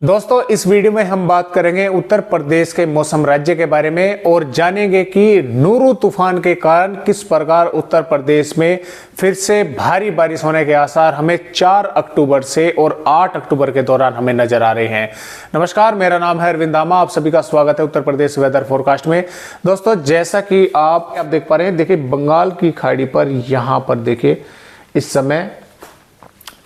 दोस्तों इस वीडियो में हम बात करेंगे उत्तर प्रदेश के मौसम राज्य के बारे में और जानेंगे कि नूरू तूफान के कारण किस प्रकार उत्तर प्रदेश में फिर से भारी बारिश होने के आसार हमें 4 अक्टूबर से और 8 अक्टूबर के दौरान हमें नजर आ रहे हैं। नमस्कार, मेरा नाम है अरविंद दामा, आप सभी का स्वागत है उत्तर प्रदेश वेदर फोरकास्ट में। दोस्तों जैसा कि आप देख पा रहे हैं, देखिए बंगाल की खाड़ी पर यहाँ पर देखिए इस समय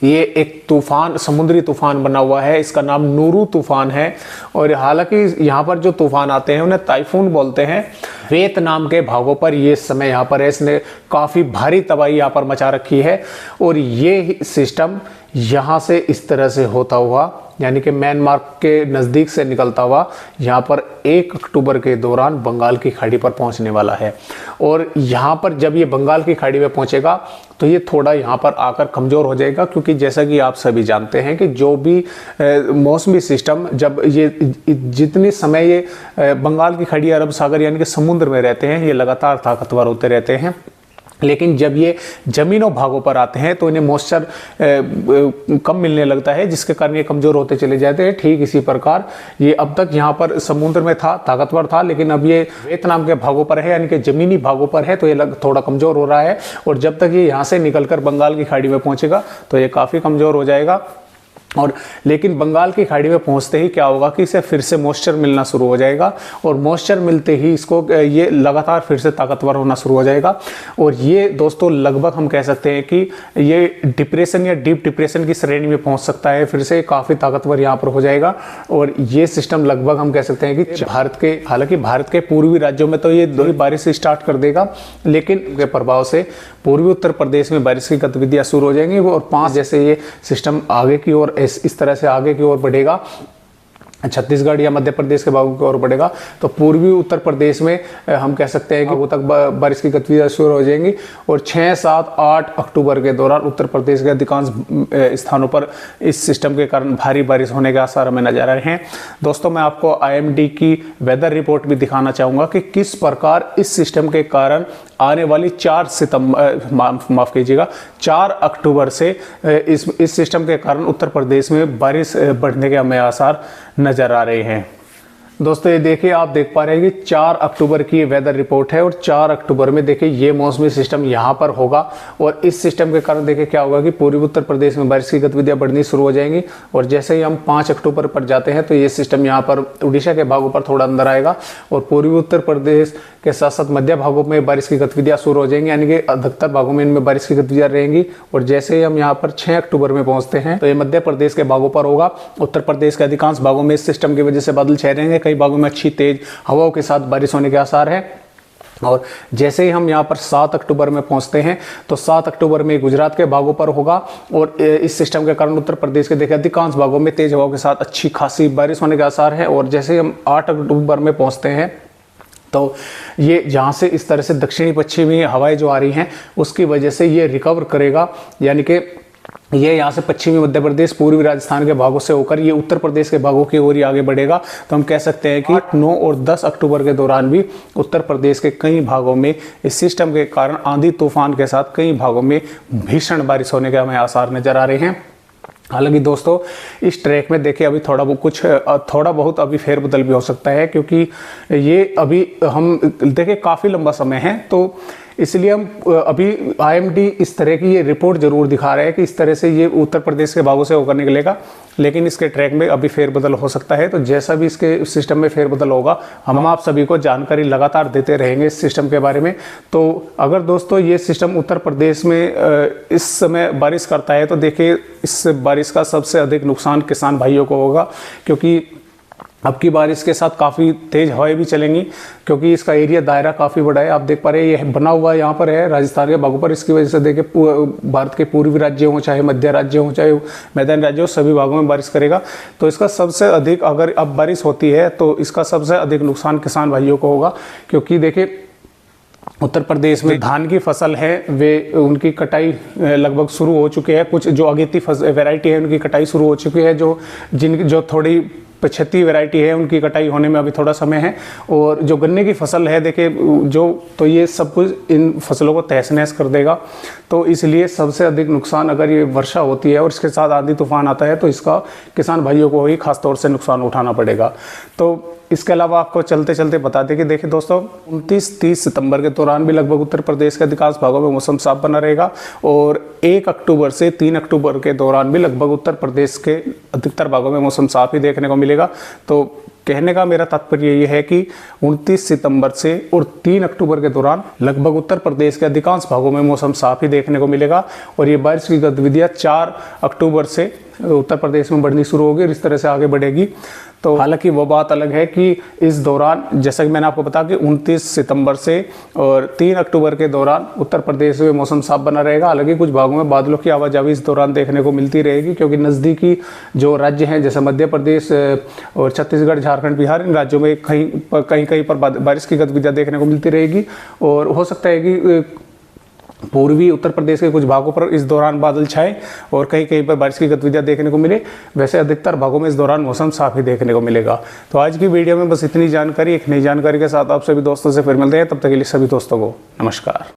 ये एक तूफान, समुद्री तूफान बना हुआ है। इसका नाम नूरू तूफान है और हालांकि यहाँ पर जो तूफान आते हैं उन्हें टाइफून बोलते हैं। वियतनाम के भागों पर ये समय यहाँ पर है, इसने काफ़ी भारी तबाही यहाँ पर मचा रखी है और ये सिस्टम यहाँ से इस तरह से होता हुआ यानी कि म्यांमार के नज़दीक से निकलता हुआ यहाँ पर 1 अक्टूबर के दौरान बंगाल की खाड़ी पर पहुँचने वाला है। और यहाँ पर जब ये बंगाल की खाड़ी में पहुँचेगा तो ये थोड़ा यहाँ पर आकर कमज़ोर हो जाएगा, क्योंकि जैसा कि आप सभी जानते हैं कि जो भी मौसमी सिस्टम जब ये जितने समय ये बंगाल की खाड़ी अरब सागर यानी कि समुद्र में रहते हैं, ये लगातार ताकतवर होते रहते हैं। लेकिन जब ये जमीनों भागों पर आते हैं तो इन्हें मॉइस्चर कम मिलने लगता है, जिसके कारण ये कमज़ोर होते चले जाते हैं। ठीक इसी प्रकार ये अब तक यहाँ पर समुद्र में था, ताकतवर था, लेकिन अब ये वियतनाम के भागों पर है यानी कि ज़मीनी भागों पर है, तो ये थोड़ा कमज़ोर हो रहा है। और जब तक ये यहाँ से निकलकर बंगाल की खाड़ी में पहुँचेगा तो ये काफ़ी कमज़ोर हो जाएगा। और लेकिन बंगाल की खाड़ी में पहुंचते ही क्या होगा कि इसे फिर से मॉइस्चर मिलना शुरू हो जाएगा और मॉइस्चर मिलते ही इसको ये लगातार फिर से ताकतवर होना शुरू हो जाएगा। और ये दोस्तों लगभग हम कह सकते हैं कि ये डिप्रेशन या डीप डिप्रेशन की श्रेणी में पहुंच सकता है, फिर से काफ़ी ताकतवर यहाँ पर हो जाएगा। और ये सिस्टम लगभग हम कह सकते हैं कि हालांकि भारत के पूर्वी राज्यों में तो ये बारिश स्टार्ट कर देगा, लेकिन के प्रभाव से पूर्वी उत्तर प्रदेश में बारिश की गतिविधियाँ शुरू हो जाएंगी। और 5 जैसे ये सिस्टम आगे की ओर इस तरह से आगे की ओर बढ़ेगा, छत्तीसगढ़ या मध्य प्रदेश के भागों की ओर बढ़ेगा, तो पूर्वी उत्तर प्रदेश में हम कह सकते हैं कि वो तक बारिश की गतिविधियां शुरू हो जाएंगी। और 6, 7, 8 अक्टूबर के दौरान उत्तर प्रदेश के अधिकांश स्थानों पर इस सिस्टम के कारण भारी बारिश होने के आसार हमें नजर आ रहे हैं। दोस्तों मैं आपको IMD की वेदर रिपोर्ट भी दिखाना चाहूँगा कि किस प्रकार इस सिस्टम के कारण आने वाली 4 अक्टूबर से इस सिस्टम के कारण उत्तर प्रदेश में बारिश बढ़ने के हमें आसार नजर आ रहे हैं। दोस्तों ये देखिए, आप देख पा रहे हैं कि 4 अक्टूबर की वेदर रिपोर्ट है और 4 अक्टूबर में देखिए ये मौसमी सिस्टम यहाँ पर होगा। और इस सिस्टम के कारण देखिए क्या होगा कि पूर्वी उत्तर प्रदेश में बारिश की गतिविधियाँ बढ़नी शुरू हो जाएंगी। और जैसे ही हम 5 अक्टूबर पर जाते हैं तो ये सिस्टम यहाँ पर उड़ीसा के भागों पर थोड़ा अंदर आएगा और पूर्वी उत्तर प्रदेश के साथ साथ मध्य भागों में बारिश की गतिविधियाँ शुरू हो जाएंगी, यानी कि अधिकतर भागों में इनमें बारिश की गतिविधियाँ रहेंगी। और जैसे ही हम यहाँ पर 6 अक्टूबर में पहुँचते हैं तो ये मध्य प्रदेश के भागों पर होगा। उत्तर प्रदेश के अधिकांश भागों में इस सिस्टम की वजह से बादल छाए रहेंगे, कई भागों में अच्छी तेज हवाओं के साथ बारिश होने के आसार है। और जैसे ही हम यहाँ पर 7 अक्टूबर में पहुंचते हैं तो 7 अक्टूबर में गुजरात के भागों पर होगा और इस सिस्टम के कारण उत्तर प्रदेश के देखिए अधिकांश भागों में तेज हवाओं के साथ अच्छी खासी बारिश होने के आसार है। और जैसे ही हम 8 अक्टूबर में पहुंचते हैं तो ये जहाँ से इस तरह से दक्षिणी पश्चिमी हवाएं जो आ रही हैं उसकी वजह से ये रिकवर करेगा, यानी कि ये यहाँ से पश्चिमी मध्य प्रदेश पूर्वी राजस्थान के भागों से होकर ये उत्तर प्रदेश के भागों की ओर ही आगे बढ़ेगा। तो हम कह सकते हैं कि 8, 9 और 10 अक्टूबर के दौरान भी उत्तर प्रदेश के कई भागों में इस सिस्टम के कारण आंधी तूफान के साथ कई भागों में भीषण बारिश होने के हमें आसार नजर आ रहे हैं। हालांकि दोस्तों इस ट्रैक में देखिए अभी थोड़ा बहुत अभी फेरबदल भी हो सकता है, क्योंकि ये अभी हम देखिए काफ़ी लंबा समय है, तो इसलिए हम अभी IMD इस तरह की ये रिपोर्ट जरूर दिखा रहे हैं कि इस तरह से ये उत्तर प्रदेश के भागों से होकर निकलेगा, लेकिन इसके ट्रैक में अभी फेरबदल हो सकता है। तो जैसा भी इसके सिस्टम में फेरबदल होगा हम आप सभी को जानकारी लगातार देते रहेंगे इस सिस्टम के बारे में। तो अगर दोस्तों ये सिस्टम उत्तर प्रदेश में इस समय बारिश करता है तो देखिए इस बारिश का सबसे अधिक नुकसान किसान भाइयों को होगा, क्योंकि अब की बारिश के साथ काफ़ी तेज़ हवाएं भी चलेंगी, क्योंकि इसका एरिया दायरा काफ़ी बड़ा है। आप देख पा रहे हैं ये बना हुआ यहाँ पर है राजस्थान के भागों पर। इसकी वजह से देखिए भारत के पूर्वी राज्य हों, चाहे मध्य राज्य हों, चाहे मैदानी राज्य हो, सभी भागों में बारिश करेगा। तो इसका सबसे अधिक अगर अब बारिश होती है तो इसका सबसे अधिक नुकसान किसान भाइयों को होगा, क्योंकि देखिए उत्तर प्रदेश में धान की फसल है वे उनकी कटाई लगभग शुरू हो चुकी है। कुछ जो अगेती वैरायटी है उनकी कटाई शुरू हो चुकी है, जो थोड़ी पछती वैरायटी है उनकी कटाई होने में अभी थोड़ा समय है। और जो गन्ने की फसल है देखिए तो ये सब कुछ इन फसलों को तहस नहस कर देगा। तो इसलिए सबसे अधिक नुकसान अगर ये वर्षा होती है और इसके साथ आंधी तूफान आता है तो इसका किसान भाइयों को ही खास तौर से नुकसान उठाना पड़ेगा। तो इसके अलावा आपको चलते चलते बता दें कि देखिए दोस्तों 29-30 सितंबर के दौरान भी लगभग उत्तर प्रदेश के अधिकांश भागों में मौसम साफ बना रहेगा और 1 अक्टूबर से 3 अक्टूबर के दौरान भी लगभग उत्तर प्रदेश के अधिकतर भागों में मौसम साफ ही देखने को मिलेगा। तो कहने का मेरा तात्पर्य ये है कि 29 सितंबर से और 3 अक्टूबर के दौरान लगभग उत्तर प्रदेश के अधिकांश भागों में मौसम साफ ही देखने को मिलेगा और ये बारिश की गतिविधियां 4 अक्टूबर से उत्तर प्रदेश में बढ़नी शुरू होगी और इस तरह से आगे बढ़ेगी। तो हालांकि वो बात अलग है कि इस दौरान जैसा कि मैंने आपको बताया कि 29 सितंबर से और 3 अक्टूबर के दौरान उत्तर प्रदेश में मौसम साफ बना रहेगा। हालांकि कुछ भागों में बादलों की आवाजाही इस दौरान देखने को मिलती रहेगी क्योंकि नज़दीकी जो राज्य हैं जैसे मध्य प्रदेश और छत्तीसगढ़, झारखंड, बिहार, इन राज्यों में कहीं पर बारिश की गतिविधियाँ देखने को मिलती रहेगी। और हो सकता है कि पूर्वी उत्तर प्रदेश के कुछ भागों पर इस दौरान बादल छाए और कहीं कहीं पर बारिश की गतिविधियां देखने को मिले। वैसे अधिकतर भागों में इस दौरान मौसम साफ ही देखने को मिलेगा। तो आज की वीडियो में बस इतनी जानकारी, एक नई जानकारी के साथ आप सभी दोस्तों से फिर मिलते हैं। तब तक के लिए सभी दोस्तों को नमस्कार।